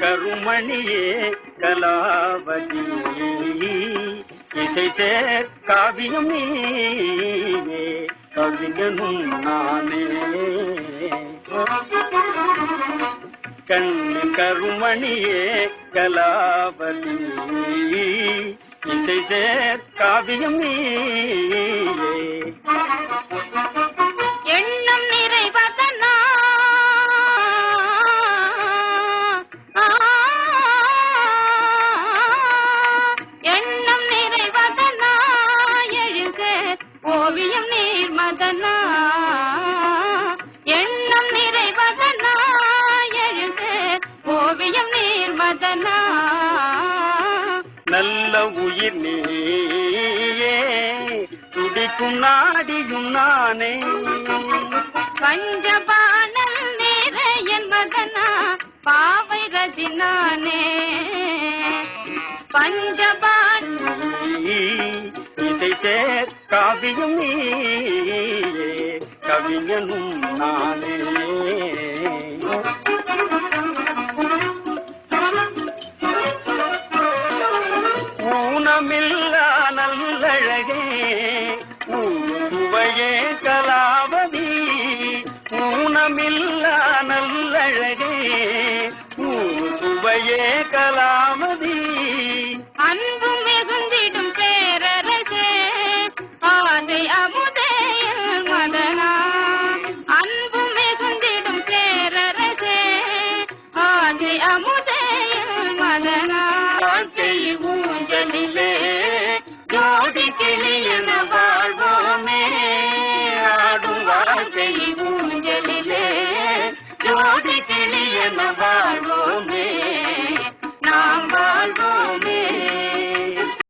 கருமணியே கலாவதி இசை சேர் காவியம் நீயே கவிஞனும் நானே கண்ணு கருமணியே கலாவதி இசை சேர் காவியம் நீயே எண்ணம் நிறைவதனா எண்ணம் நிறைவதனா எழுக ஓவியம் நீர்மதனா எண்ணம் நிறைவதனா எழுக ஓவியம் நீர்மதனா நல்ல உயிர் நீயே துடிக்கும் நாடியும் நானே பஞ்சபாணம் நேர என் மதனா பாவை ரஜினானே பஞ்சபாண இசை சேர் காவியம் நீயே கவிஞனும் நானே ஊனமில்லா நல்லழகே சுவையே கலாவதி ஊனமில்லா நல்லழகே சுவையே கலாவதி அன்பு மிகுந்திடும் பேரரசே ஆதை அமுதேயல் மதனா அன்பு மிகுந்திடும் பேரரசே ஆதை அமுதேயல் மதனா வாழ்க்கை ஊஞ்சலிலே ஜோடி கிளியன வாழ்வோமே ஆடும் வாழ்க்கை ஊஞ்சலிலே ஜோடி கிளியன வாழ்வோம்